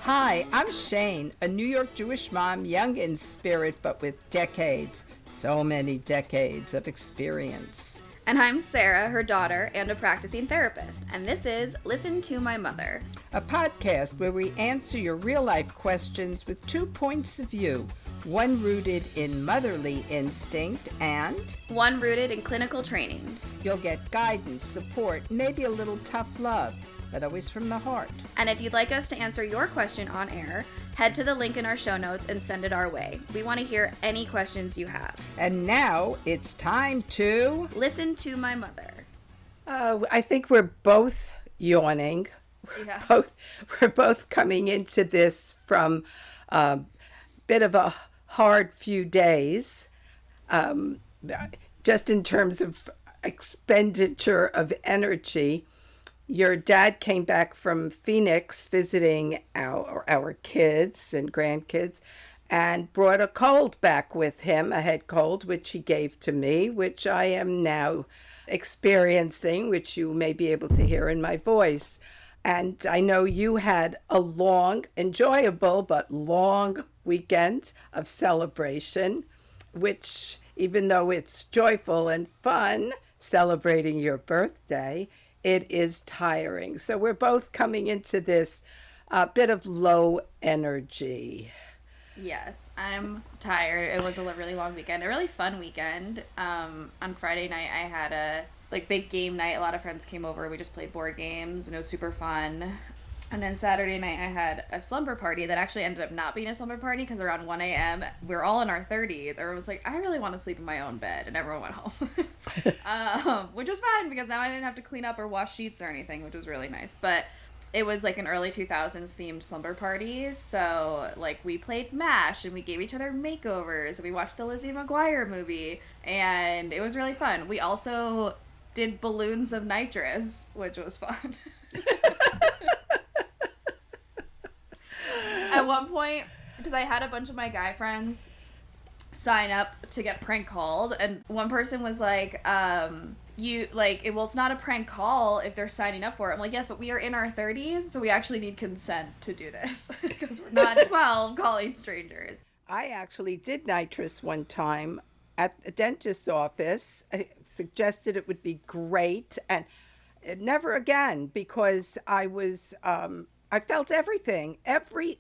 Hi, I'm Shain, a New York Jewish mom, young in spirit, but with decades, so many decades of experience. And I'm Sarah, her daughter, and a practicing therapist. And this is Listen to My Mother. A podcast where we answer your real life questions with 2 points of view, one rooted in motherly instinct and one rooted in clinical training. You'll get guidance, support, maybe a little tough love, but always from the heart. And if you'd like us to answer your question on air, head to the link in our show notes and send it our way. We want to hear any questions you have. And now it's time to Listen to My Mother. I think we're both yawning. Yeah. We're both coming into this from a bit of a hard few days, just in terms of expenditure of energy. Your dad came back from Phoenix visiting our kids and grandkids and brought a cold back with him, a head cold, which he gave to me, which I am now experiencing, which you may be able to hear in my voice. And I know you had a long, enjoyable, but long weekend of celebration, which, even though it's joyful and fun celebrating your birthday, it is tiring. So we're both coming into this bit of low energy. Yes, I'm tired. It was a really long weekend, a really fun weekend. On Friday night, I had a big game night. A lot of friends came over. We just played board games, and it was super fun. And then Saturday night, I had a slumber party that actually ended up not being a slumber party because around 1 a.m., we were all in our 30s. Everyone was like, I really want to sleep in my own bed. And everyone went home. Which was fine because now I didn't have to clean up or wash sheets or anything, which was really nice. But it was like an early 2000s themed slumber party. So we played MASH and we gave each other makeovers. And we watched the Lizzie McGuire movie. And it was really fun. We also did balloons of nitrous, which was fun. At one point, because I had a bunch of my guy friends sign up to get prank called, and one person was like, it's not a prank call if they're signing up for it. I'm like, yes, but we are in our 30s, so we actually need consent to do this, because we're not 12 calling strangers. I actually did nitrous one time at a dentist's office. I suggested it would be great, and never again, because I felt everything, every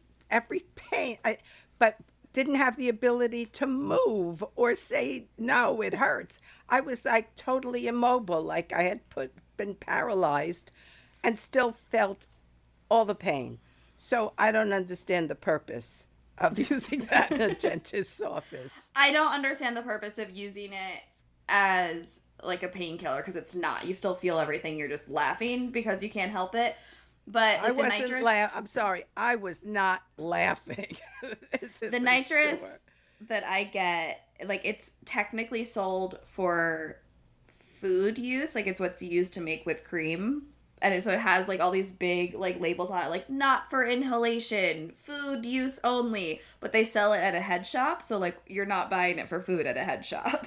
pain, but didn't have the ability to move or say, no, it hurts. I was totally immobile, like I had been paralyzed and still felt all the pain. So I don't understand the purpose of using that in a dentist's office. I don't understand the purpose of using it as a painkiller, because it's not. You still feel everything. You're just laughing because you can't help it. But I wasn't I'm sorry. I was not laughing. The nitrous that I get, it's technically sold for food use. It's what's used to make whipped cream. And so it has all these big labels on it, not for inhalation, food use only. But they sell it at a head shop. So you're not buying it for food at a head shop.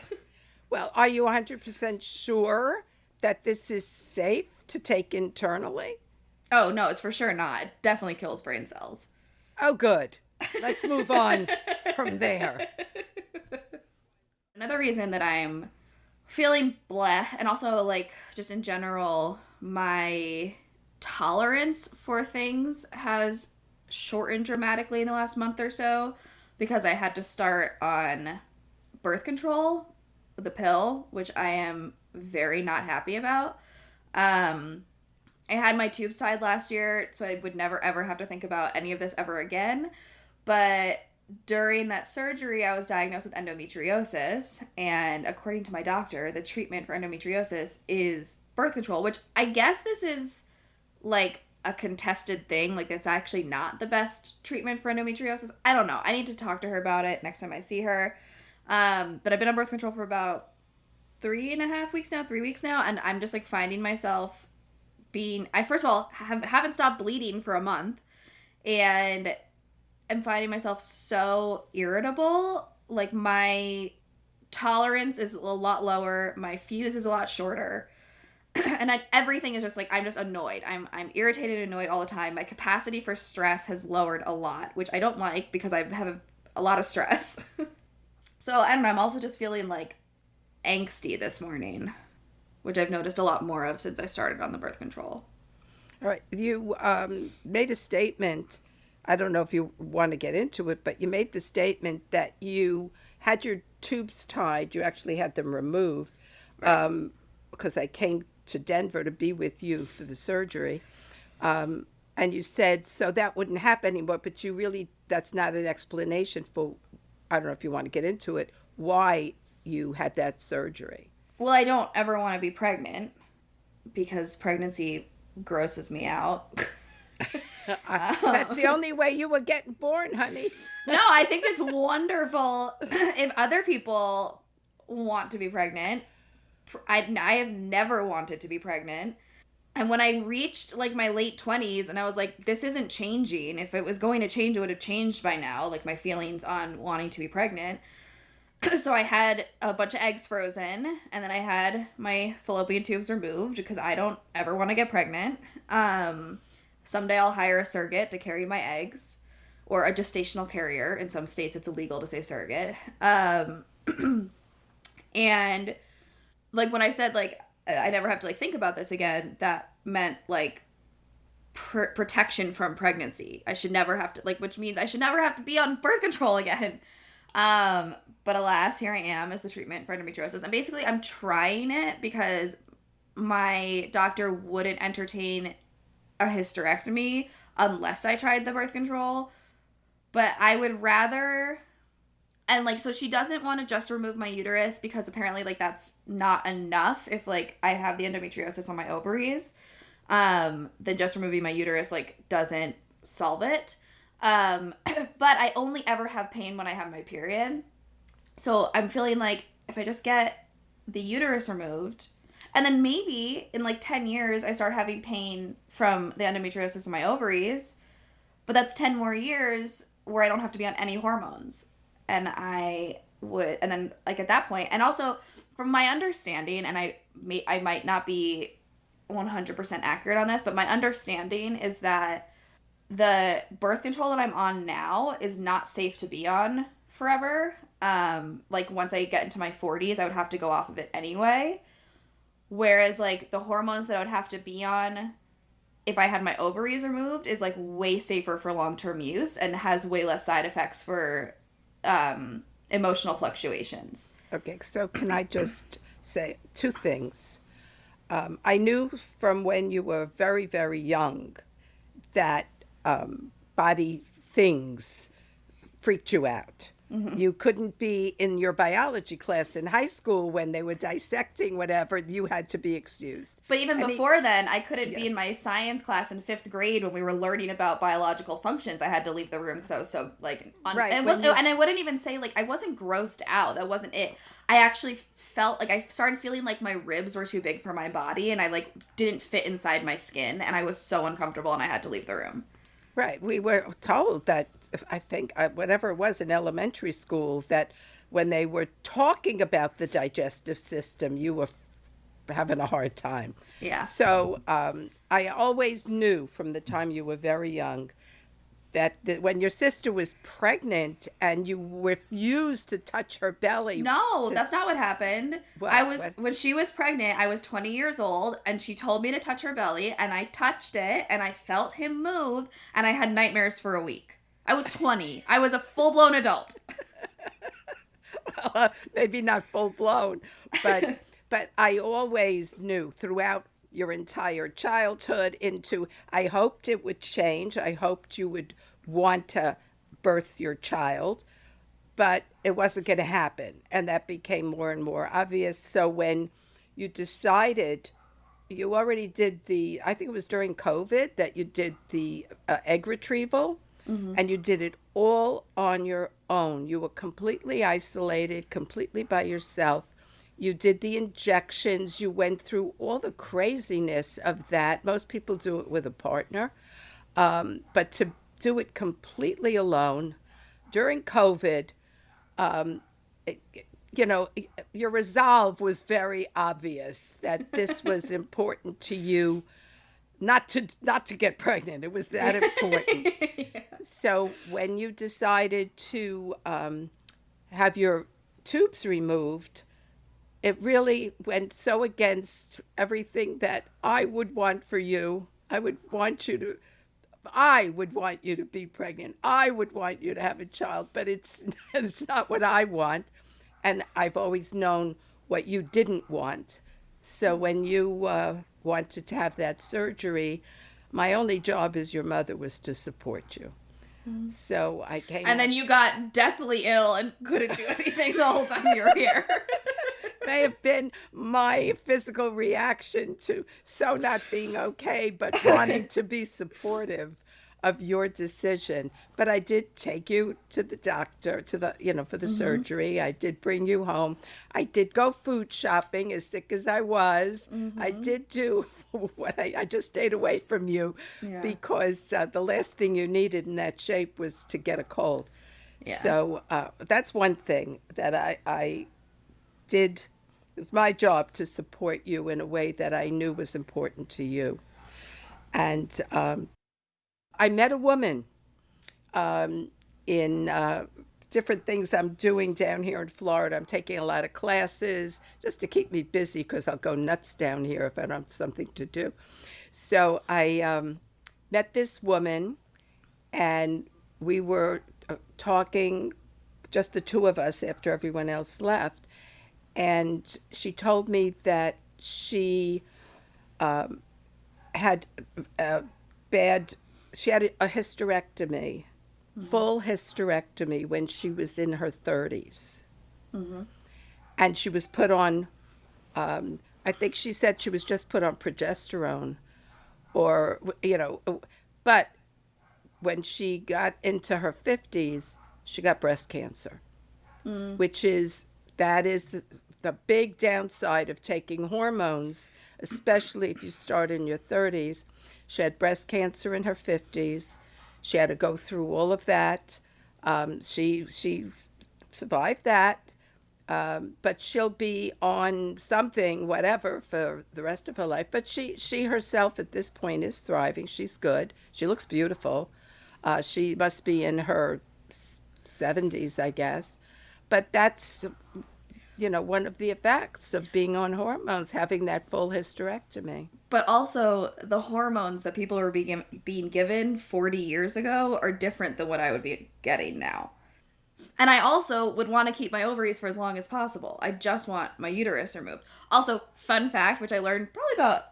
Well, are you 100% sure that this is safe to take internally? Oh, no, it's for sure not. It definitely kills brain cells. Oh, good. Let's move on from there. Another reason that I'm feeling bleh, and also just in general, my tolerance for things has shortened dramatically in the last month or so, because I had to start on birth control, the pill, which I am very not happy about. I had my tubes tied last year, so I would never ever have to think about any of this ever again. But during that surgery, I was diagnosed with endometriosis. And according to my doctor, the treatment for endometriosis is birth control, which I guess this is a contested thing. It's actually not the best treatment for endometriosis. I don't know. I need to talk to her about it next time I see her. But I've been on birth control for about 3 weeks now. And I'm just finding myself I first of all haven't stopped bleeding for a month, and am finding myself so irritable. My tolerance is a lot lower, my fuse is a lot shorter, And everything is just like, I'm just annoyed. I'm irritated and annoyed all the time. My capacity for stress has lowered a lot, which I don't like because I have a lot of stress. So I don't know, I'm also just feeling like angsty this morning, which I've noticed a lot more of since I started on the birth control. All right. You made a statement. I don't know if you want to get into it, but you made the statement that you had your tubes tied. You actually had them removed Right. because I came to Denver to be with you for the surgery. And you said, so that wouldn't happen anymore, but you really, that's not an explanation for, I don't know if you want to get into it, why you had that surgery. Well, I don't ever want to be pregnant because pregnancy grosses me out. That's the only way you were getting born, honey. No, I think it's wonderful if other people want to be pregnant. I have never wanted to be pregnant. And when I reached like my late 20s and I was like, this isn't changing. If it was going to change, it would have changed by now, like my feelings on wanting to be pregnant. So I had a bunch of eggs frozen and then I had my fallopian tubes removed because I don't ever want to get pregnant. Someday I'll hire a surrogate to carry my eggs or a gestational carrier. In some states, it's illegal to say surrogate. And like when I said like I never have to like think about this again, that meant like protection from pregnancy. I should never have to like, which means I should never have to be on birth control again. But alas, here I am as the treatment for endometriosis. And basically, I'm trying it because my doctor wouldn't entertain a hysterectomy unless I tried the birth control. But I would rather, and like, so she doesn't want to just remove my uterus because apparently like that's not enough if like I have the endometriosis on my ovaries. Then just removing my uterus like doesn't solve it. But I only ever have pain when I have my period. So I'm feeling like if I just get the uterus removed, and then maybe in like 10 years I start having pain from the endometriosis in my ovaries, but that's 10 more years where I don't have to be on any hormones. And and then like at that point, and also from my understanding, and I might not be 100% accurate on this, but my understanding is that the birth control that I'm on now is not safe to be on forever. Like once I get into my 40s, I would have to go off of it anyway. Whereas like the hormones that I would have to be on if I had my ovaries removed is like way safer for long-term use and has way less side effects for emotional fluctuations. Okay, so can I just say two things? I knew from when you were very, very young that body things freaked you out. Mm-hmm. You couldn't be in your biology class in high school when they were dissecting whatever, you had to be excused. But even I mean, before then, I couldn't be yes. in my science class in fifth grade when we were learning about biological functions. I had to leave the room because I was so like, Right. and I wouldn't even say like I wasn't grossed out. That wasn't it. I actually felt like I started feeling like my ribs were too big for my body, and I like didn't fit inside my skin, and I was so uncomfortable, and I had to leave the room. Right. We were told that, I think, whatever it was in elementary school, that when they were talking about the digestive system, you were having a hard time. Yeah. So I always knew from the time you were very young that when your sister was pregnant and you refused to touch her belly. No, to, that's not what happened. When she was pregnant, I was 20 years old and she told me to touch her belly and I touched it and I felt him move and I had nightmares for a week. I was 20. I was a full-blown adult. Maybe not full blown, but but I always knew throughout your entire childhood into I hoped it would change. I hoped you would want to birth your child, but it wasn't going to happen. And that became more and more obvious. So when you decided, you already did I think it was during COVID that you did the egg retrieval, Mm-hmm. and you did it all on your own. You were completely isolated, completely by yourself. You did the injections. You went through all the craziness of that. Most people do it with a partner. But to do it completely alone during COVID, um, it, you know, your resolve was very obvious that this was important to you, not to get pregnant. It was that important. Yeah. So when you decided to have your tubes removed, it really went so against everything that I would want for you. I would want you to be pregnant. I would want you to have a child, but it's it's not what I want. And I've always known what you didn't want. So when you wanted to have that surgery, my only job as your mother was to support you. So I came And then out. you got deathly ill and couldn't do anything the whole time you were here. May have been my physical reaction to so not being okay, but wanting to be supportive of your decision. But I did take you to the doctor, for the surgery. I did bring you home. I did go food shopping, as sick as I was. I did do what I just stayed away from you Yeah. because the last thing you needed in that shape was to get a cold. Yeah. So that's one thing that I did. It was my job to support you in a way that I knew was important to you. And I met a woman in different things I'm doing down here in Florida. I'm taking a lot of classes just to keep me busy because I'll go nuts down here if I don't have something to do. So I met this woman, and we were talking, just the two of us after everyone else left. And she told me that she had a she had a hysterectomy, full hysterectomy when she was in her 30s. And she was put on, I think she said she was just put on progesterone or, but when she got into her 50s, she got breast cancer, which is, that is the big downside of taking hormones, especially if you start in your 30s. She had breast cancer in her 50s. She had to go through all of that. She survived that, but she'll be on something, whatever, for the rest of her life. But she herself at this point is thriving. She's good. She looks beautiful. She must be in her 70s, I guess. But that's, one of the effects of being on hormones, having that full hysterectomy. But also, the hormones that people are being given 40 years ago are different than what I would be getting now. And I also would want to keep my ovaries for as long as possible. I just want my uterus removed. Also, fun fact, which I learned probably about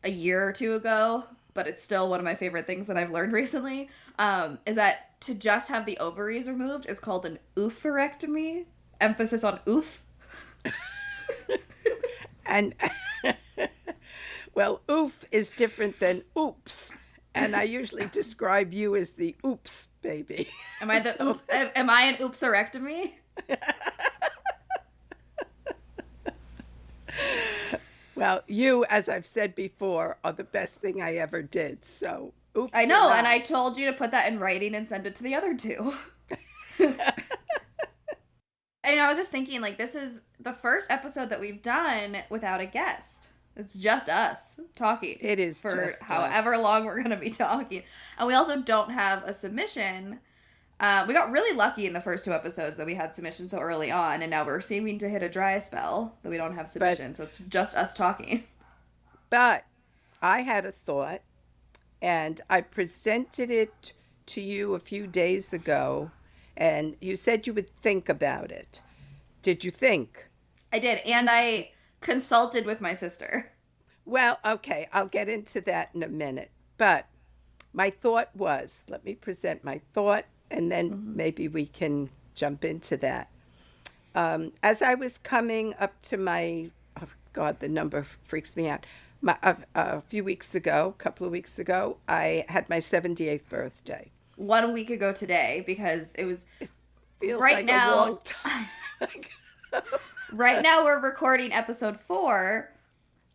a year or two ago, but it's still one of my favorite things that I've learned recently, is that to just have the ovaries removed is called an oophorectomy. Emphasis on oof. And well, oof is different than oops. And I usually describe you as the oops baby. Am I the am I an oopsorectomy? Well, you, as I've said before, are the best thing I ever did. So, oops. I know, and I told you to put that in writing and send it to the other two. And I was just thinking, like, this is the first episode that we've done without a guest. It's just us talking. It is for just however us. long we're going to be talking. And we also don't have a submission. We got really lucky in the first two episodes that we had submissions so early on, and now we're seeming to hit a dry spell that we don't have submission, so it's just us talking. But I had a thought, and I presented it to you a few days ago, and you said you would think about it. Did you think? I did, and I consulted with my sister. Well, okay, I'll get into that in a minute. But my thought was, let me present my thought, and then maybe we can jump into that. As I was coming up to my, oh God, the number freaks me out. A few weeks ago, a couple of weeks ago, I had my 78th birthday. 1 week ago today, because it was Feels right like now, a long time. right now we're recording episode 4,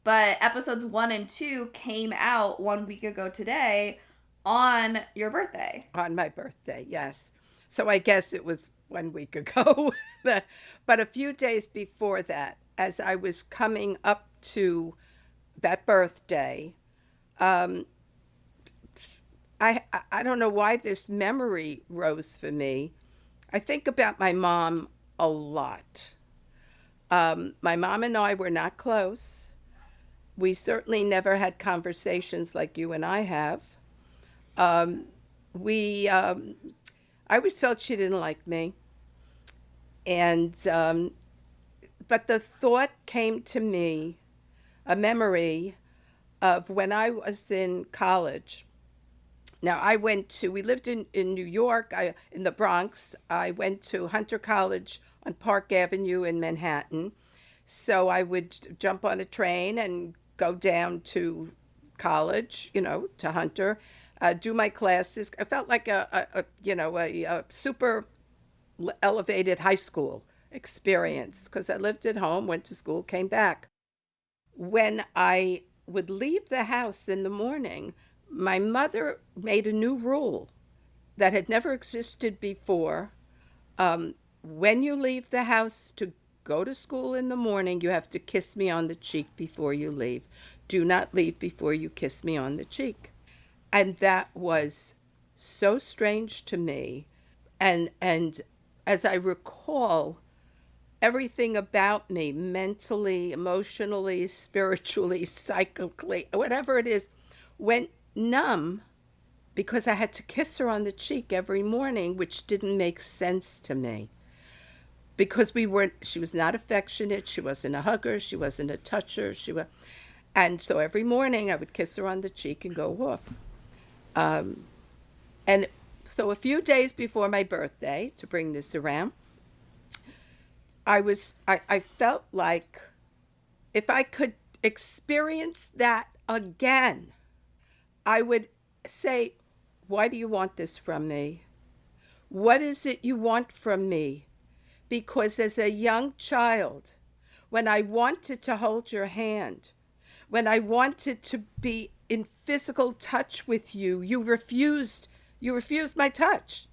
but episodes 1 and 2 came out 1 week ago today on your birthday. On my birthday, yes. So I guess it was 1 week ago. But a few days before that, as I was coming up to that birthday, um, I don't know why this memory rose for me. I think about my mom a lot. My mom and I were not close. We certainly never had conversations like you and I have. We, I always felt she didn't like me, and but the thought came to me, a memory of when I was in college. Now we lived in New York, in the Bronx. I went to Hunter College on Park Avenue in Manhattan. So I would jump on a train and go down to college, to Hunter, do my classes. I felt like a super elevated high school experience because I lived at home, went to school, came back. When I would leave the house in the morning, my mother made a new rule that had never existed before. When you leave the house to go to school in the morning, you have to kiss me on the cheek before you leave. Do not leave before you kiss me on the cheek. And that was so strange to me. And as I recall, everything about me, mentally, emotionally, spiritually, psychically, whatever it is, went numb because I had to kiss her on the cheek every morning, which didn't make sense to me. Because she was not affectionate, she wasn't a hugger, she wasn't a toucher, and so every morning I would kiss her on the cheek and go off. And so a few days before my birthday, to bring this around, I felt like if I could experience that again, I would say, why do you want this from me? What is it you want from me? Because as a young child, when I wanted to hold your hand, when I wanted to be in physical touch with you, you refused my touch.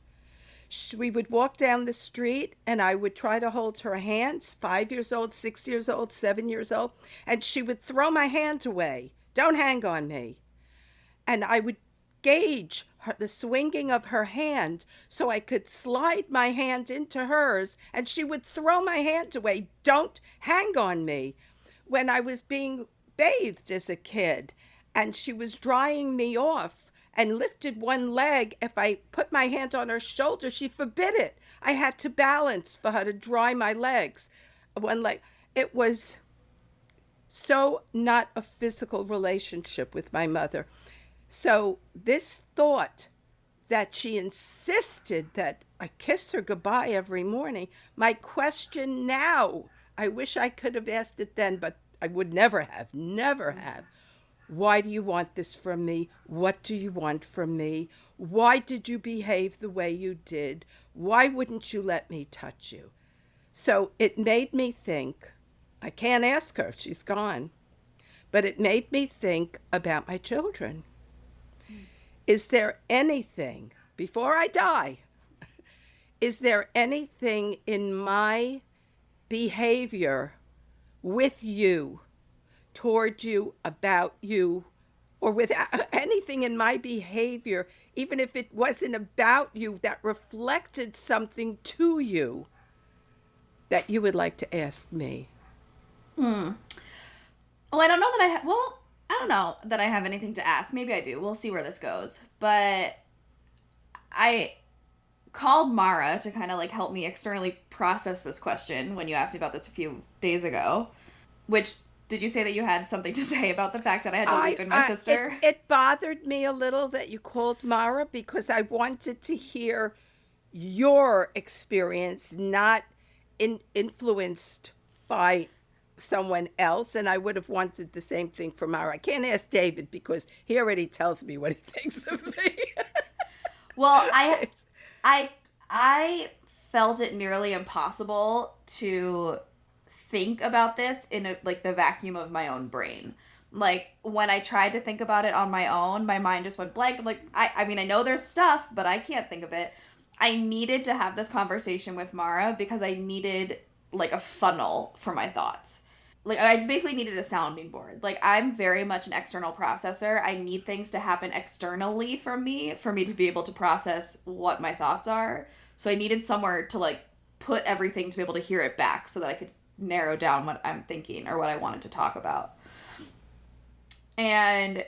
We would walk down the street and I would try to hold her hands, 5 years old, 6 years old, 7 years old, and she would throw my hand away. Don't hang on me. And I would gauge the swinging of her hand so I could slide my hand into hers, and she would throw my hand away. Don't hang on me. When I was being bathed as a kid and she was drying me off and lifted one leg, if I put my hand on her shoulder, she forbid it. I had to balance for her to dry my legs. One leg. It was so not a physical relationship with my mother. So this thought that she insisted that I kiss her goodbye every morning, my question now, I wish I could have asked it then, but I would never have. Why do you want this from me? What do you want from me? Why did you behave the way you did? Why wouldn't you let me touch you? So it made me think, I can't ask her, she's gone, but it made me think about my children. Is there anything, before I die, is there anything in my behavior with you, toward you, about you, or with anything in my behavior, even if it wasn't about you, that reflected something to you that you would like to ask me? Well, I don't know that well, I don't know that I have anything to ask. Maybe I do. We'll see where this goes. But I called Mara to kind of like help me externally process this question when you asked me about this a few days ago. Which, did you say that you had something to say about the fact that I had to leave in my sister? It bothered me a little that you called Mara because I wanted to hear your experience, not influenced by someone else. And I would have wanted the same thing from Mara. I can't ask David because he already tells me what he thinks of me. Well, I I felt it nearly impossible to think about this in like the vacuum of my own brain. Like when I tried to think about it on my own, my mind just went blank. I'm like, I mean, I know there's stuff, but I can't think of it. I needed to have this conversation with Mara because I needed like a funnel for my thoughts. Like I basically needed a sounding board. Like I'm very much an external processor. I need things to happen externally for me to be able to process what my thoughts are. So I needed somewhere to like put everything to be able to hear it back so that I could narrow down what I'm thinking or what I wanted to talk about. And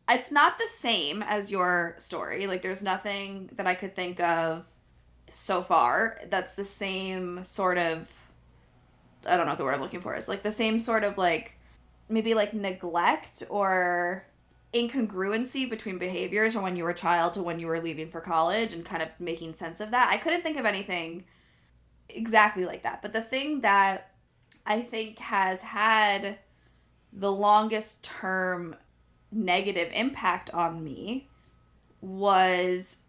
it's not the same as your story. Like there's nothing that I could think of so far that's the same sort of, I don't know what the word I'm looking for is, like the same sort of like maybe like neglect or incongruency between behaviors from when you were a child to when you were leaving for college and kind of making sense of that. I couldn't think of anything exactly like that. But the thing that I think has had the longest term negative impact on me was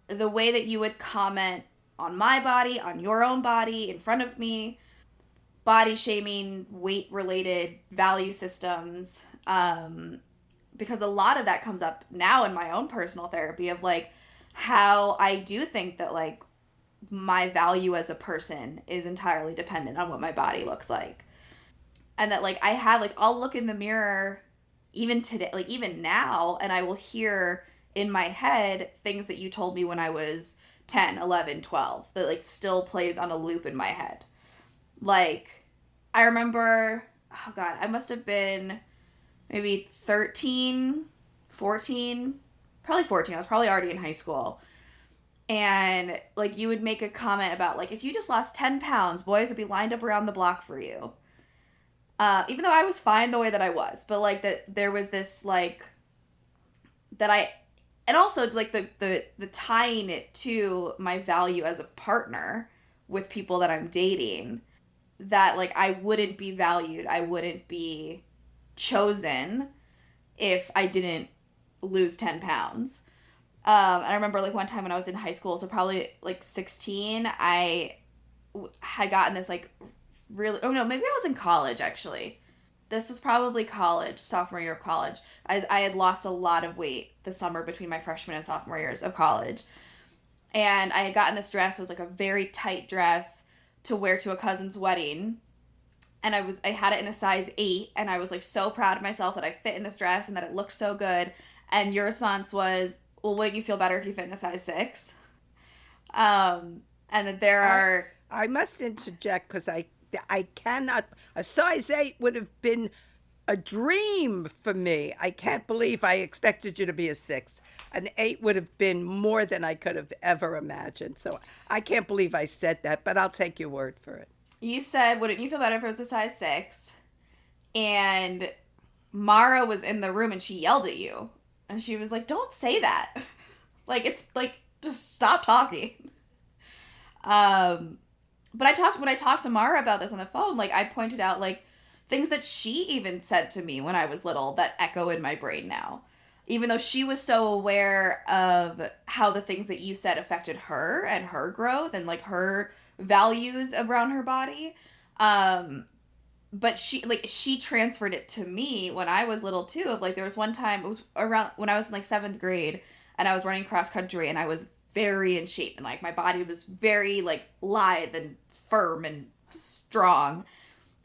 the way that you would comment on my body, on your own body, in front of me, body shaming, weight related value systems. Because a lot of that comes up now in my own personal therapy of like how I do think that like my value as a person is entirely dependent on what my body looks like. And that like I have like I'll look in the mirror even today, like even now, and I will hear in my head things that you told me when I was 10, 11, 12 that like still plays on a loop in my head. Like I remember, oh god, I must have been maybe 13, 14, probably 14. I was probably already in high school. And like you would make a comment about like if you just lost 10 pounds, boys would be lined up around the block for you. Even though I was fine the way that I was, but like that there was this like that I, and also like the tying it to my value as a partner with people that I'm dating, that like I wouldn't be valued, I wouldn't be chosen if I didn't lose 10 pounds. And I remember like one time when I was in high school, so probably like 16, had gotten this like really, oh no, maybe I was in college actually. This was probably college, sophomore year of college. I had lost a lot of weight the summer between my freshman and sophomore years of college. And I had gotten this dress. It was like a very tight dress to wear to a cousin's wedding. And I had it in a size 8, and I was like so proud of myself that I fit in this dress and that it looked so good. And your response was, well, wouldn't you feel better if you fit in a size 6? And that there I are, I must interject because I cannot. A size 8 would have been a dream for me. I can't believe I expected you to be a 6. An 8 would have been more than I could have ever imagined. So I can't believe I said that, but I'll take your word for it. you said, wouldn't you feel better if it was a size 6? And Mara was in the room and she yelled at you. And she was like, don't say that. Like, it's like, just stop talking. Um, but when I talked to Mara about this on the phone, like, I pointed out, like, things that she even said to me when I was little that echo in my brain now. Even though she was so aware of how the things that you said affected her and her growth and, like, her values around her body. But she transferred it to me when I was little too. Of like there was one time, it was around when I was in like 7th grade, and I was running cross country, and I was very in shape, and like my body was very like lithe and firm and strong.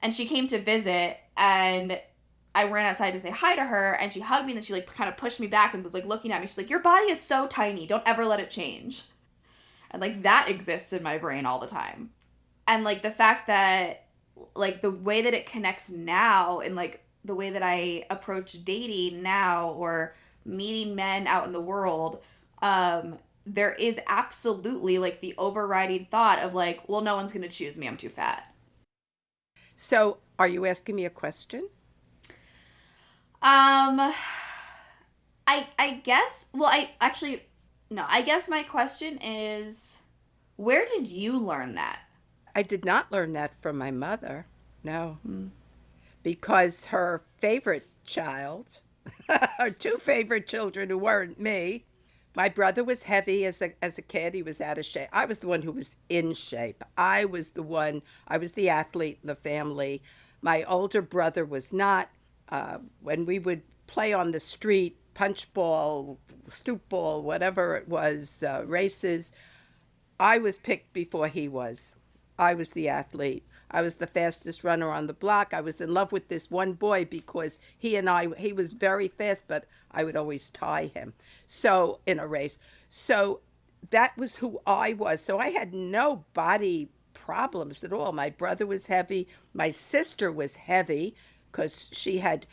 And she came to visit, and I ran outside to say hi to her, and she hugged me, and then she like kind of pushed me back and was like looking at me. She's like, your body is so tiny, don't ever let it change. And like that exists in my brain all the time. And like the fact that like the way that it connects now and like the way that I approach dating now or meeting men out in the world, there is absolutely like the overriding thought of like, well, no one's gonna choose me, I'm too fat. So are you asking me a question? um I guess, well, I actually, no, I guess my question is, where did you learn that? I did not learn that from my mother. No, Hmm. because her favorite child, her two favorite children who weren't me, my brother was heavy as a kid. He was out of shape. I was the one who was in shape. I was the athlete in the family. My older brother was not. When we would play on the street, punch ball, stoop ball, whatever it was, races, I was picked before he was. I was the athlete. I was the fastest runner on the block. I was in love with this one boy because he was very fast, but I would always tie him. So, in a race. So, that was who I was. So, I had no body problems at all. My brother was heavy. My sister was heavy because she had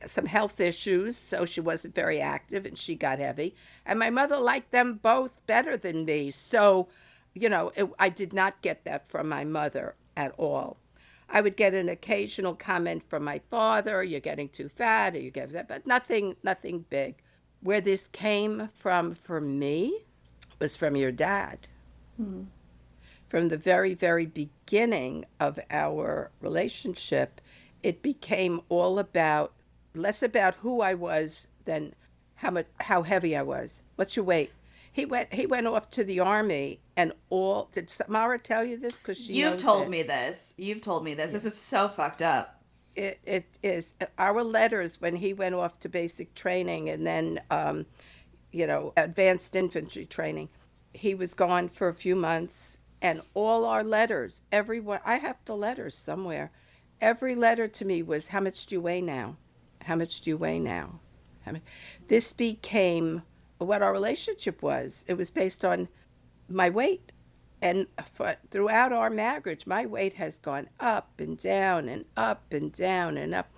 some health issues, so she wasn't very active and she got heavy. And my mother liked them both better than me. So, I did not get that from my mother at all. I would get an occasional comment from my father, you're getting too fat, or you get that, but nothing big. Where this came from for me was from your dad. Hmm. From the very, very beginning of our relationship, it became all about less about who I was than how heavy I was. What's your weight? He went off to the army and all did Mara tell you this because she You've knows told it. me this. You've told me this. Yeah. This is so fucked up. It is our letters when he went off to basic training and then advanced infantry training. He was gone for a few months, and all our letters, everyone, I have the letters somewhere. Every letter to me was, "How much do you weigh now? How much do you weigh now?" This became what our relationship was. It was based on my weight. And throughout our marriage, my weight has gone up and down and up and down and up.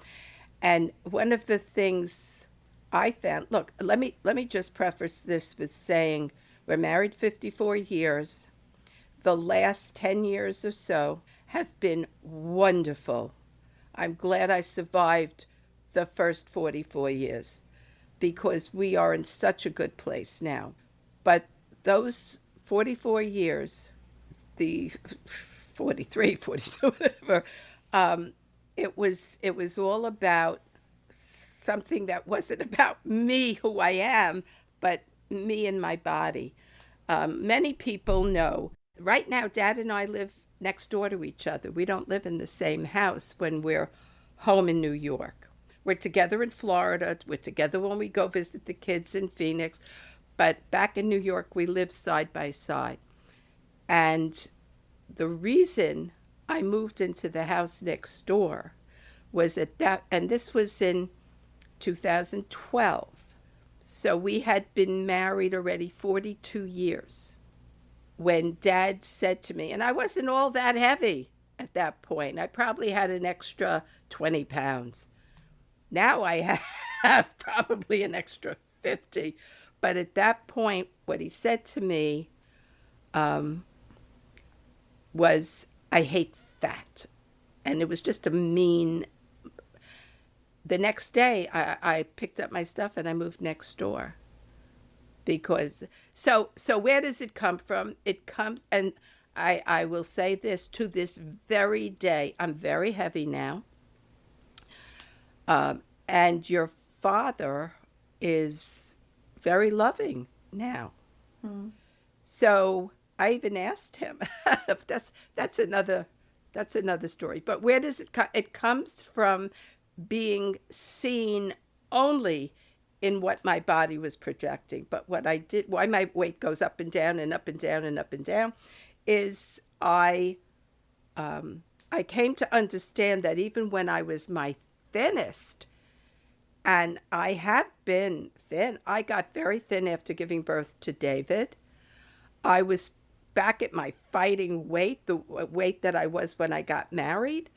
And one of the things I found, look, let me just preface this with saying we're married 54 years. The last 10 years or so have been wonderful. I'm glad I survived the first 44 years because we are in such a good place now. But those 44 years, the 43, 42, whatever, it was all about something that wasn't about me, who I am, but me and my body. Many people know. Right now, Dad and I live next door to each other. We don't live in the same house when we're home in New York. We're together in Florida. We're together when we go visit the kids in Phoenix. But back in New York, we live side by side. And the reason I moved into the house next door was and this was in 2012. So we had been married already 42 years when Dad said to me, and I wasn't all that heavy at that point. I probably had an extra 20 pounds. Now I have probably an extra 50. But at that point, what he said to me um, was, "I hate fat." And it was just a mean. The next day, I picked up my stuff and I moved next door. Because, so where does it come from? It comes, and I will say this to this very day, I'm very heavy now. And your father is very loving now. Hmm. So I even asked him. That's another story. But where does it come? It comes from being seen only in what my body was projecting. But what I did, why my weight goes up and down and up and down and up and down, is I came to understand that even when I was my thinnest, and I have been thin, I got very thin after giving birth to David. I was back at my fighting weight, the weight that I was when I got married.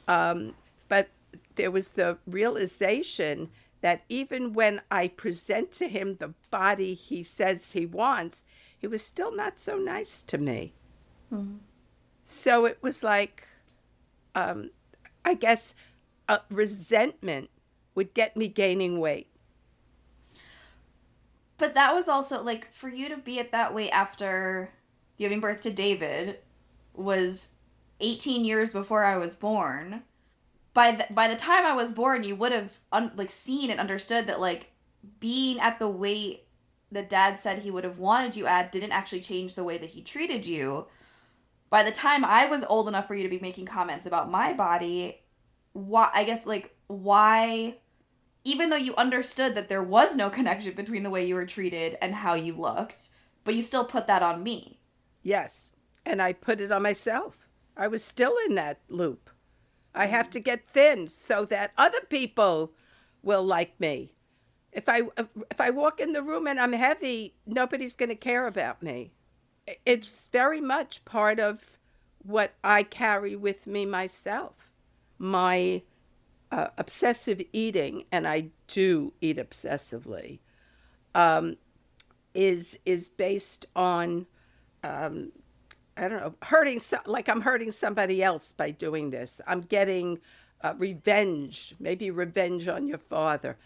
But there was the realization that even when I present to him the body he says he wants, he was still not so nice to me. Hmm. So it was like, I guess, resentment would get me gaining weight. But that was also like for you to be at that weight after giving birth to David was 18 years before I was born. By the time I was born, you would have like seen and understood that like being at the weight that Dad said he would have wanted you at didn't actually change the way that he treated you. By the time I was old enough for you to be making comments about my body, why I guess like why even though you understood that there was no connection between the way you were treated and how you looked, but you still put that on me. Yes. And I put it on myself. I was still in that loop. I have to get thin so that other people will like me. If I walk in the room and I'm heavy, nobody's going to care about me. It's very much part of what I carry with me myself. My obsessive eating, and I do eat obsessively, is based on I don't know, like I'm hurting somebody else by doing this. I'm getting revenge, maybe revenge on your father.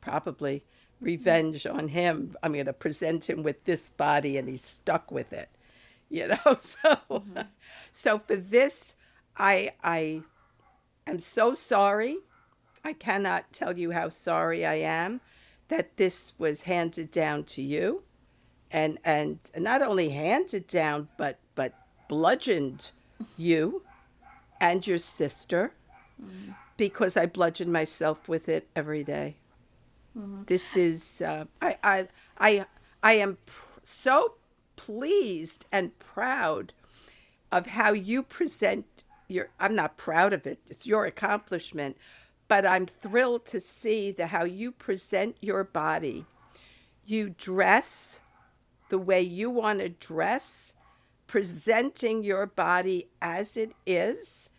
Probably revenge on him. I'm going to present him with this body, and he's stuck with it. You know, so Mm-hmm. so for this, I am so sorry. I cannot tell you how sorry I am that this was handed down to you, and not only handed down, but bludgeoned you and your sister, Mm-hmm. because I bludgeon myself with it every day. Mm-hmm. This is I I am so pleased and proud of how you present your. I'm not proud of it. It's your accomplishment, but I'm thrilled to see the how you present your body. You dress the way you want to dress, presenting your body as it is,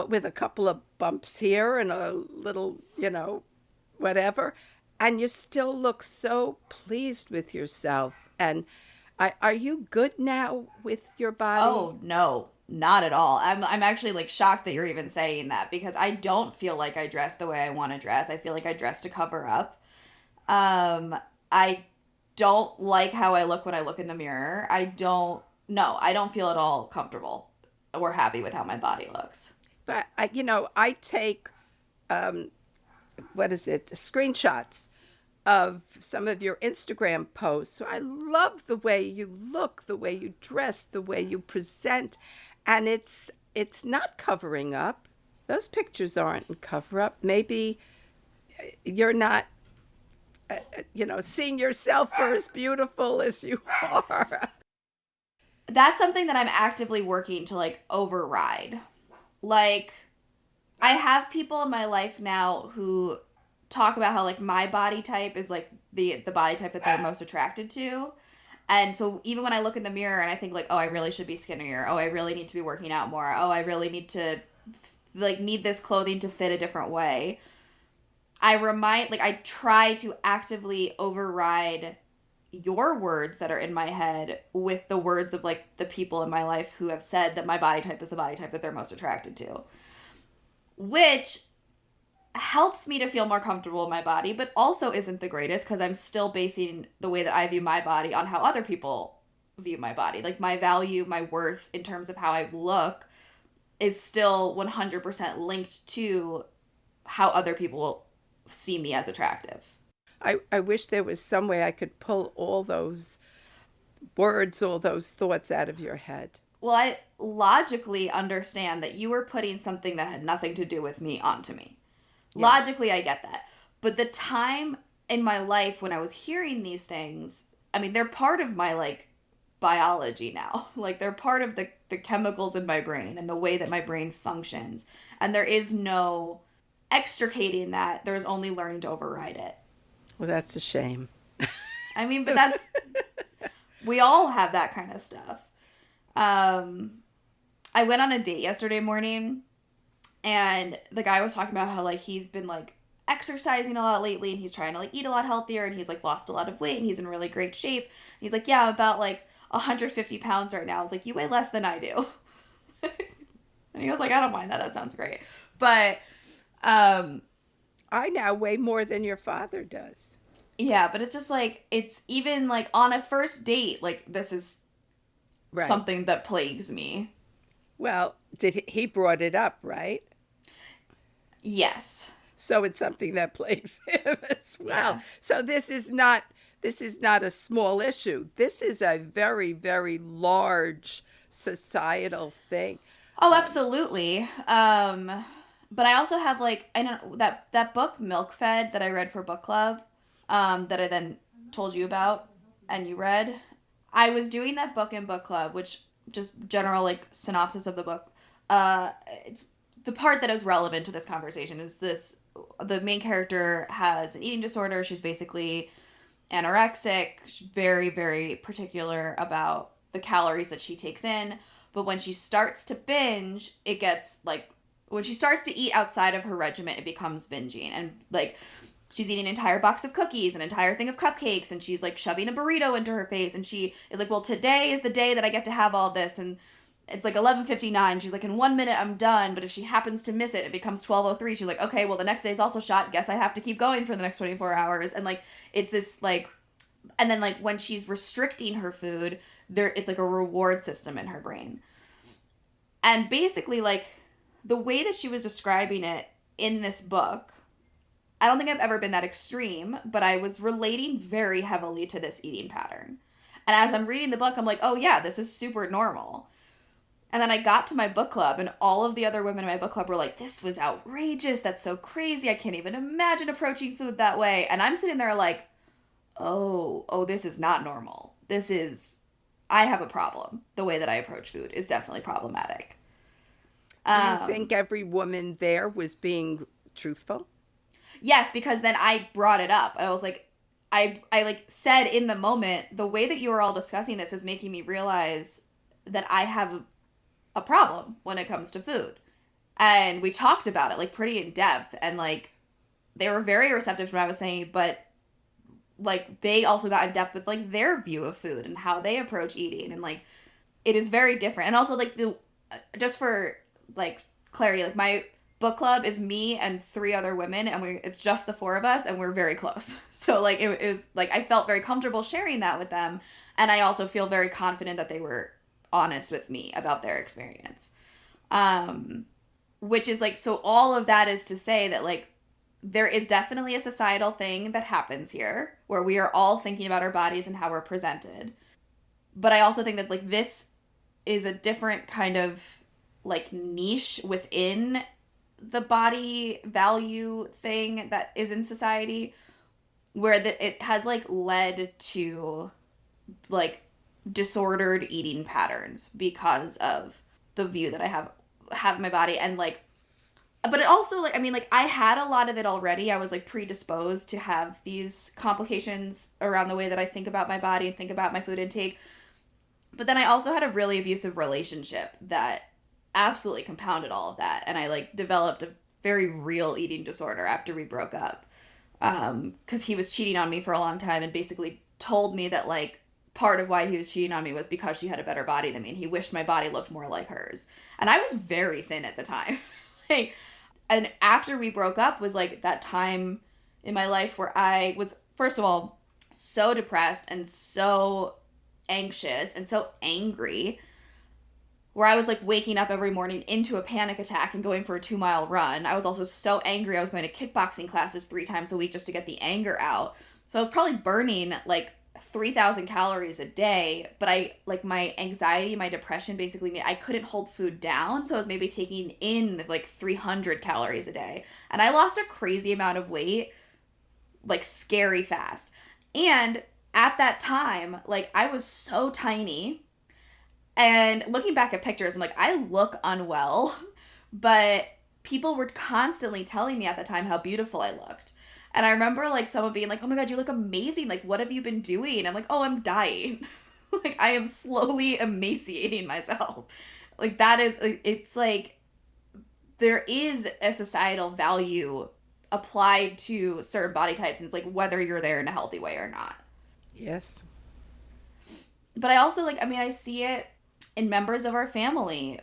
with a couple of bumps here and a little, whatever. And you still look so pleased with yourself. And are you good now with your body? Oh no, not at all. I'm actually like shocked that you're even saying that because I don't feel like I dress the way I want to dress. I feel like I dress to cover up. I don't like how I look when I look in the mirror. I don't no, I don't feel at all comfortable or happy with how my body looks. But I take, what is it, screenshots of some of your Instagram posts. So I love the way you look, the way you dress, the way you present, and it's not covering up. Those pictures aren't in cover up. Maybe you're not, seeing yourself for as beautiful as you are. That's something that I'm actively working to like override. Like I have people in my life now who talk about how like my body type is like the body type that they're most attracted to. And so even when I look in the mirror and I think like, oh, I really should be skinnier. Oh, I really need to be working out more. Oh, I really need to like need this clothing to fit a different way. I try to actively override your words that are in my head with the words of like the people in my life who have said that my body type is the body type that they're most attracted to, which helps me to feel more comfortable in my body, but also isn't the greatest because I'm still basing the way that I view my body on how other people view my body. Like my value, my worth in terms of how I look is still 100% linked to how other people see me as attractive. I wish there was some way I could pull all those words, all those thoughts out of your head. Well, I logically understand that you were putting something that had nothing to do with me onto me. Yes. Logically, I get that. But the time in my life when I was hearing these things, I mean, they're part of my like biology now. Like they're part of the chemicals in my brain and the way that my brain functions. And there is no extricating that. There's only learning to override it. Well, that's a shame. I mean, but that's we all have that kind of stuff. Um I went on a date yesterday morning and the guy was talking about how like he's been like exercising a lot lately and he's trying to like eat a lot healthier and he's like lost a lot of weight and he's in really great shape. He's like, yeah, I'm about like 150 pounds right now. I was like, you weigh less than I do. And he was like, I don't mind that. That sounds great. But um I now weigh more than your father does. yeah, but it's just like it's even like on a first date, like this is Right. something that plagues me. Well, did he brought it up, right? Yes. So it's something that plagues him as well. Yeah. So this is not a small issue. This is a very, very large societal thing. Oh, Um, absolutely. But I also have like I know that book Milk Fed that I read for book club, that I then told you about and you read. I was doing that book in book club, which just general like synopsis of the book. It's the part that is relevant to this conversation is this: the main character has an eating disorder. She's basically anorexic. She's very, very particular about the calories that she takes in. But when she starts to binge, it gets like when she starts to eat outside of her regimen, it becomes binging. And like she's eating an entire box of cookies, an entire thing of cupcakes, and she's like shoving a burrito into her face. And she is like, well, today is the day that I get to have all this. And it's like 11:59. She's like, in 1 minute I'm done. But if she happens to miss it, it becomes 12:03. She's like, okay, well, the next day is also shot. Guess I have to keep going for the next 24 hours. And like, it's this like, and then like when she's restricting her food, it's like a reward system in her brain. And basically, like, the way that she was describing it in this book, I don't think I've ever been that extreme, but I was relating very heavily to this eating pattern. And as I'm reading the book, I'm like, oh yeah, this is super normal. And then I got to my book club, and all of the other women in my book club were like, this was outrageous. That's so crazy. I can't even imagine approaching food that way. And I'm sitting there like, oh, this is not normal. I have a problem. The way that I approach food is definitely problematic. Do you think every woman there was being truthful? Yes, because then I brought it up. I was like, I like said in the moment, the way that you were all discussing this is making me realize that I have a problem when it comes to food. And we talked about it like pretty in depth, and like they were very receptive to what I was saying, but like they also got in depth with like their view of food and how they approach eating, and like it is very different. And also like the just for like clarity, like my book club is me and 3 other women, and it's just the 4 of us, and we're very close. So like it was like I felt very comfortable sharing that with them, and I also feel very confident that they were honest with me about their experience. Which is like, so all of that is to say that like there is definitely a societal thing that happens here where we are all thinking about our bodies and how we're presented. But I also think that like this is a different kind of like niche within the body value thing that is in society, where it has like led to like disordered eating patterns because of the view that I have my body. And like, but it also like, I mean, like I had a lot of it already. I was like predisposed to have these complications around the way that I think about my body and think about my food intake. But then I also had a really abusive relationship that absolutely compounded all of that. And I like developed a very real eating disorder after we broke up. 'Cause he was cheating on me for a long time and basically told me that like part of why he was cheating on me was because she had a better body than me, and he wished my body looked more like hers. And I was very thin at the time. Like, and after we broke up was like that time in my life where I was, first of all, so depressed and so anxious and so angry, where I was like waking up every morning into a panic attack and going for a 2-mile run. I was also so angry. I was going to kickboxing classes 3 times a week just to get the anger out. So I was probably burning like 3,000 calories a day, but I like my anxiety, my depression basically made I couldn't hold food down, so I was maybe taking in like 300 calories a day, and I lost a crazy amount of weight like scary fast. And at that time, like I was so tiny, and looking back at pictures, I'm like, I look unwell, but people were constantly telling me at the time how beautiful I looked. And I remember like someone being like, oh my God, you look amazing. Like, what have you been doing? I'm like, oh, I'm dying. Like, I am slowly emaciating myself. Like, that is, it's like, there is a societal value applied to certain body types. And it's like, whether you're there in a healthy way or not. Yes. But I also like, I mean, I see it in members of our family,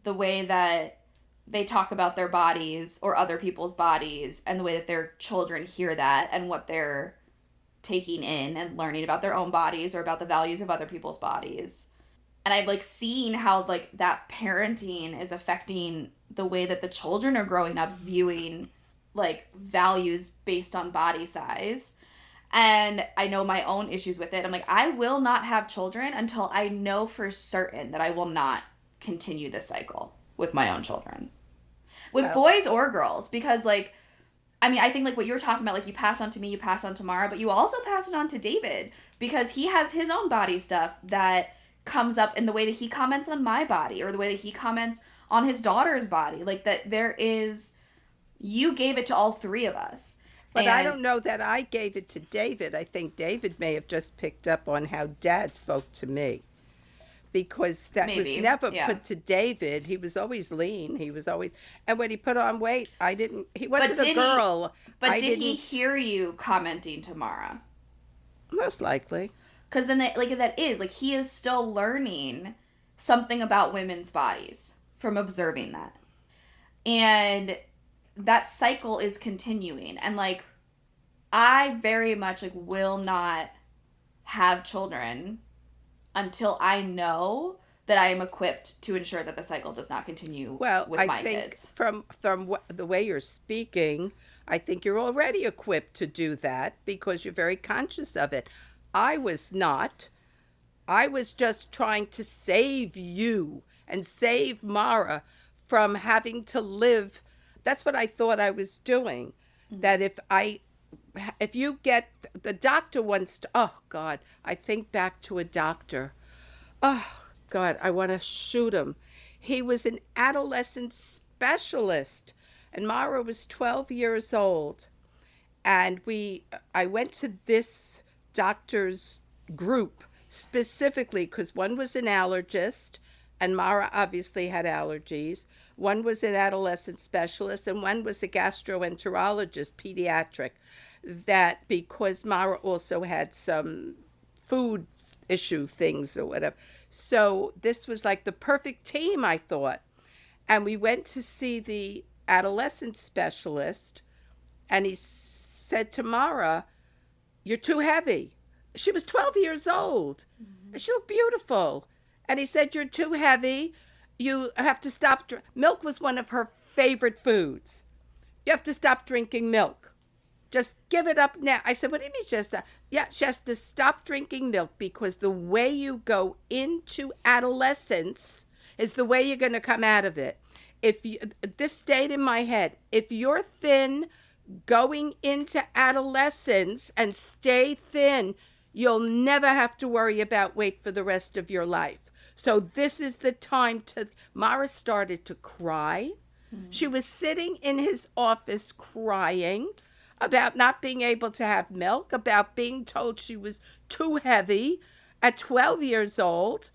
the way that they talk about their bodies or other people's bodies, and the way that their children hear that and what they're taking in and learning about their own bodies or about the values of other people's bodies. And I've like seen how like that parenting is affecting the way that the children are growing up viewing like values based on body size. And I know my own issues with it. I'm like, I will not have children until I know for certain that I will not continue this cycle with my own children. With Well, boys or girls, because like I mean, I think like what you were talking about, like you passed on to me, you passed on to Mara, but you also passed it on to David because he has his own body stuff that comes up in the way that he comments on my body or the way that he comments on his daughter's body. Like that there is, you gave it to all three of us. But I And don't know that I gave it to David. I think David may have just picked up on how Dad spoke to me, because that was maybe, never yeah. put to David. He was always lean. He was always, and when he put on weight, I didn't. He But wasn't a did he, girl. but I did he didn't. hear you commenting to Mara? Most likely. Because then, like, if that is, like, he is still learning something about women's bodies from observing that. And that cycle is continuing. And, like, I very much, like, will not have children until I know that I am equipped to ensure that the cycle does not continue Well, with I my think kids. the way you're speaking, I think you're already equipped to do that because you're very conscious of it. I was not. I was just trying to save you and save Mara from having to live. That's what I thought I was doing. That if you get the doctor wants to, oh God, I think back to a doctor. Oh God, I want to shoot him. He was an adolescent specialist, and Mara was 12 years old. And I went to this doctor's group specifically because one was an allergist, and Mara obviously had allergies. One was an adolescent specialist, and one was a gastroenterologist, pediatric. That because Mara also had some food issue things or whatever. So this was like the perfect team, I thought. And we went to see the adolescent specialist, and he said to Mara, "You're too heavy." She was 12 years old. And she looked beautiful. And he said, "You're too heavy. You have to stop. Milk was one of her favorite foods. You have to stop drinking milk. Just give it up now." I said, "What do you mean she has to?" "Yeah, she has to stop drinking milk because the way you go into adolescence is the way you're going to come out of it. If you, this stayed in my head, if you're thin going into adolescence and stay thin, you'll never have to worry about weight for the rest of your life. So this is the time to." Mara started to cry. She was sitting in his office crying about not being able to have milk, about being told she was too heavy at 12 years old.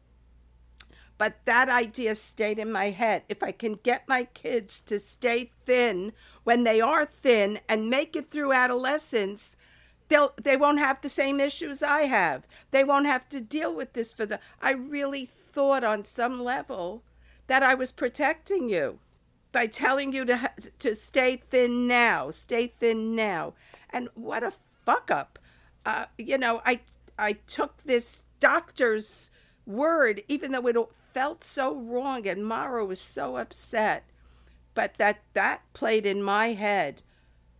But that idea stayed in my head. If I can get my kids to stay thin when they are thin and make it through adolescence, they won't have the same issues I have. They won't have to deal with this for the. I really thought on some level that I was protecting you by telling you to stay thin now, stay thin now. And what a fuck up. I took this doctor's word, even though it felt so wrong, and Mara was so upset. But that played in my head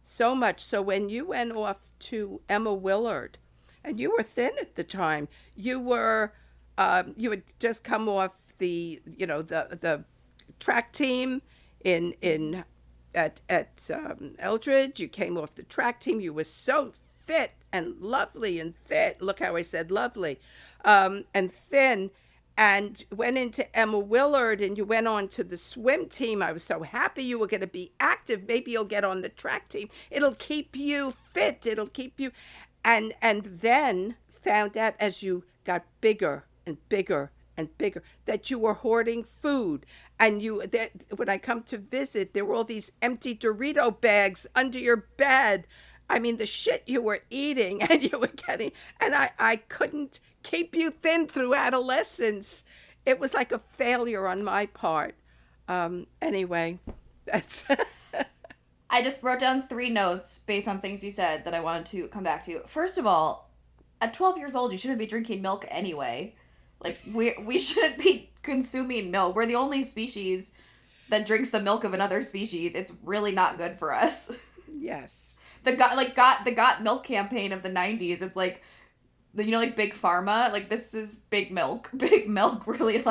so much. So when you went off to Emma Willard, and you were thin at the time, you had just come off the track team in at Eldridge. You came off the track team. You were so fit and lovely and fit. Look how I said lovely, and thin. And went into Emma Willard, and you went on to the swim team. I was so happy you were going to be active. Maybe you'll get on the track team. It'll keep you fit. It'll keep you. And then found out as you got bigger and bigger and bigger that you were hoarding food. And when I come to visit, there were all these empty Dorito bags under your bed. I mean, the shit you were eating and you were getting, and I couldn't keep you thin through adolescence. It was like a failure on my part. Anyway, that's. I just wrote down 3 notes based on things you said that I wanted to come back to. First of all, at 12 years old, you shouldn't be drinking milk anyway. Like, we shouldn't be consuming milk. We're the only species that drinks the milk of another species. It's really not good for us. Yes. The got milk campaign of the 90s. It's like, like Big Pharma. Like, this is Big Milk. Big Milk really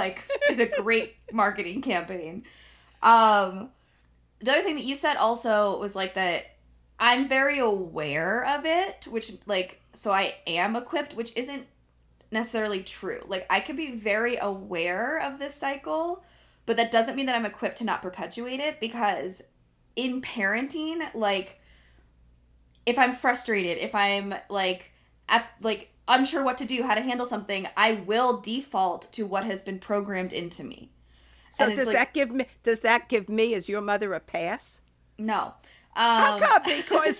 did a great marketing campaign. The other thing that you said also was like that I'm very aware of it, which, like, so I am equipped, which isn't necessarily true. Like, I can be very aware of this cycle, but that doesn't mean that I'm equipped to not perpetuate it, because in parenting, like, if I'm frustrated, if I'm like at like unsure what to do, how to handle something, I will default to what has been programmed into me. So And it's does like, that give me as your mother a pass? no. How Um come? Because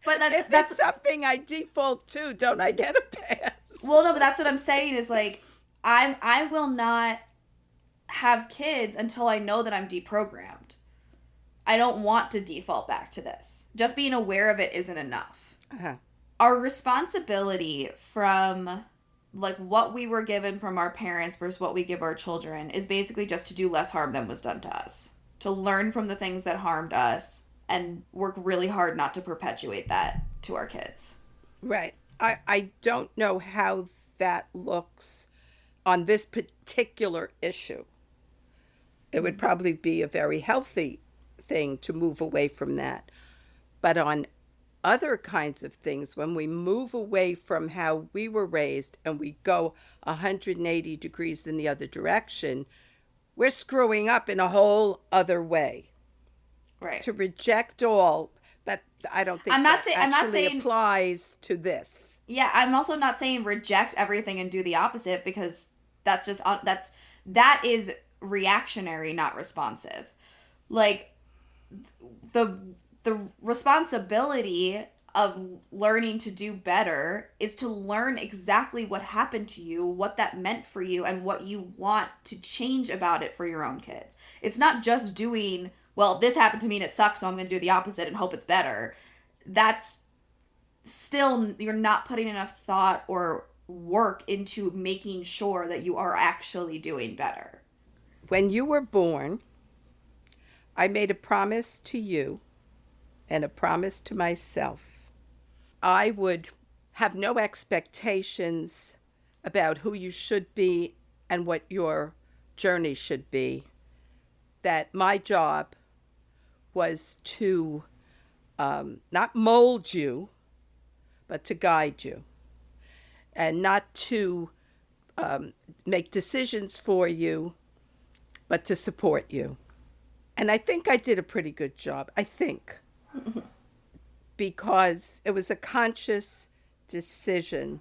but if that's it's something I default to, don't I get a pass? well, no, but that's what I'm saying is like I will not have kids until I know that I'm deprogrammed. I don't want to default back to this. Just being aware of it isn't enough. Uh-huh. Our responsibility from like what we were given from our parents versus what we give our children is basically just to do less harm than was done to us. To learn from the things that harmed us and work really hard not to perpetuate that to our kids. Right. I don't know how that looks on this particular issue. It would probably be a very healthy thing to move away from that. But on other kinds of things, when we move away from how we were raised and we go 180 degrees in the other direction, we're screwing up in a whole other way. Right. To reject all, but I don't think that I'm not actually saying applies to this. yeah, I'm also not saying reject everything and do the opposite, because that's just that is reactionary, not responsive. Like the the responsibility of learning to do better is to learn exactly what happened to you, what that meant for you, and what you want to change about it for your own kids. It's not just doing, well, this happened to me and it sucks, so I'm going to do the opposite and hope it's better. That's still, you're not putting enough thought or work into making sure that you are actually doing better. When you were born, I made a promise to you and a promise to myself. I would have no expectations about who you should be and what your journey should be. That my job was to not mold you, but to guide you, and not to make decisions for you, but to support you. And I think I did a pretty good job. I think. Because it was a conscious decision.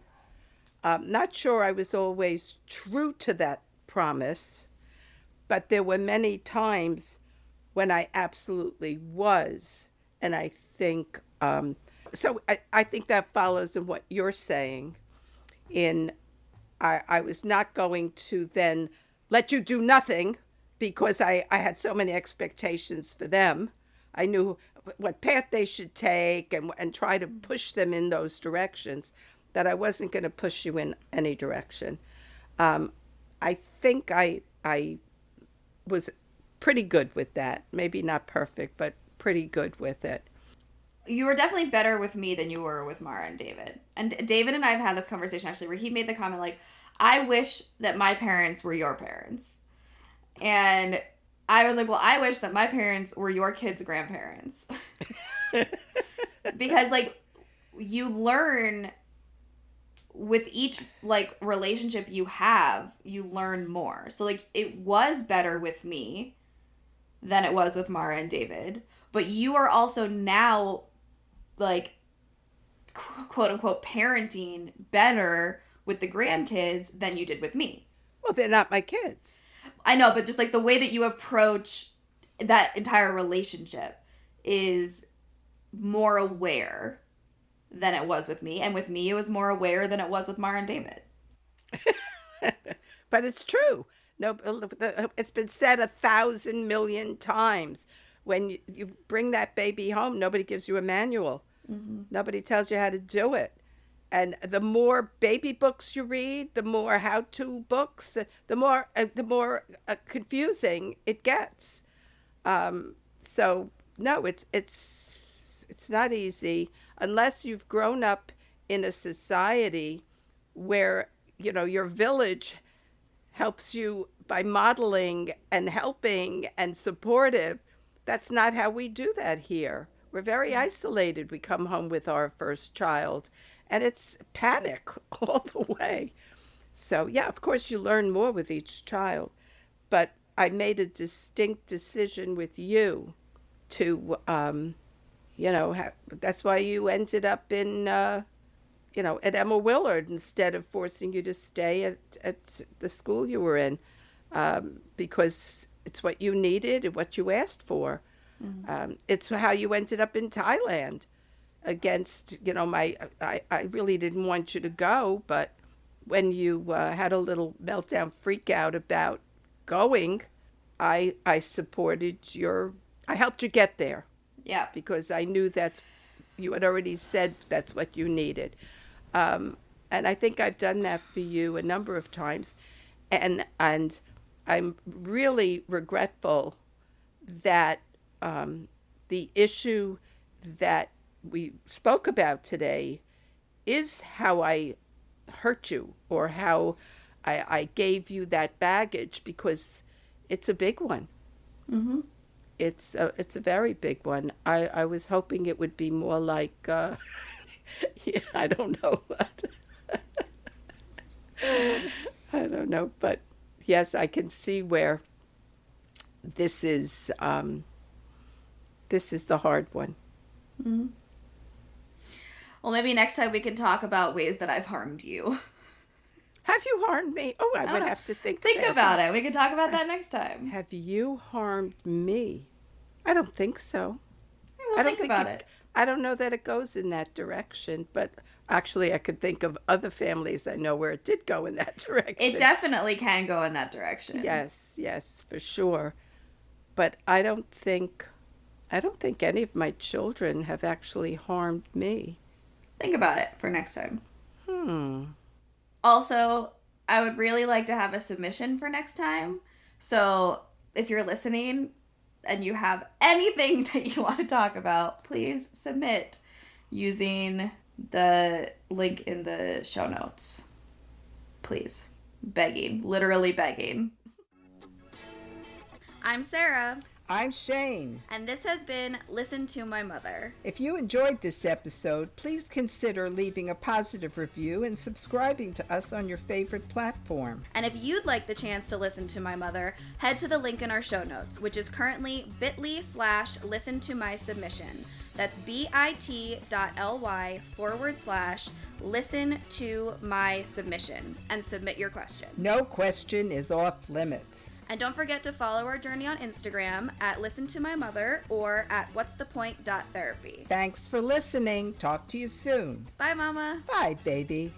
Not sure I was always true to that promise, but there were many times when I absolutely was. And I think, I think that follows in what you're saying. In I was not going to then let you do nothing because I had so many expectations for them. I knew what path they should take and try to push them in those directions, that I wasn't going to push you in any direction. I think I was pretty good with that. Maybe not perfect, but pretty good with it. You were definitely better with me than you were with Mara and David. And David and I have had this conversation actually where he made the comment like, I wish that my parents were your parents. And I was like, well, I wish that my parents were your kids' grandparents. Because like you learn with each like relationship you have, you learn more. So like it was better with me than it was with Mara and David, but you are also now like quote unquote parenting better with the grandkids than you did with me. Well, they're not my kids. I know, but just like the way that you approach that entire relationship is more aware than it was with me. And with me, it was more aware than it was with Mara and David. But it's true. No, it's been said 1,000,000,000 times. When you bring that baby home, nobody gives you a manual. Mm-hmm. Nobody tells you how to do it. And the more baby books you read, the more how-to books, the more confusing it gets. So no, it's not easy unless you've grown up in a society where your village helps you by modeling and helping and supportive. That's not how we do that here. We're very isolated. We come home with our first child, and it's panic all the way. So, yeah, of course, you learn more with each child. But I made a distinct decision with you to, that's why you ended up in, at Emma Willard instead of forcing you to stay at the school you were in, because it's what you needed and what you asked for. It's how you ended up in Thailand against, I really didn't want you to go, but when you had a little meltdown freak out about going, I supported I helped you get there Yeah. because I knew you had already said that's what you needed. And I think I've done that for you a number of times. And I'm really regretful that the issue that we spoke about today is how I hurt you or how I gave you that baggage, because it's a big one. Mm-hmm. It's a very big one. I was hoping it would be more like, yeah, I don't know. I don't know, but yes, I can see where this is the hard one. Mm-hmm. Well, maybe next time we can talk about ways that I've harmed you. Have you harmed me? Oh, I would have to think about it. We can talk about that next time. Have you harmed me? I don't think so. We'll I don't think about it. I don't know that it goes in that direction, but actually I could think of other families I know where it did go in that direction. It definitely can go in that direction. Yes, for sure. But I don't think any of my children have actually harmed me. Think about it for next time. Also, I would really like to have a submission for next time. So if you're listening and you have anything that you want to talk about, please submit using the link in the show notes. Please. Begging. Literally begging. I'm Sarah. I'm Shain. And this has been Listen to My Mother. If you enjoyed this episode, please consider leaving a positive review and subscribing to us on your favorite platform. And if you'd like the chance to listen to my mother, head to the link in our show notes, which is currently bit.ly/listen to my submission. That's bit.ly/listen to my submission and submit your question. No question is off limits. And don't forget to follow our journey on Instagram at Listen to My Mother or at whatsthepoint.therapy. Thanks for listening. Talk to you soon. Bye, Mama. Bye, baby.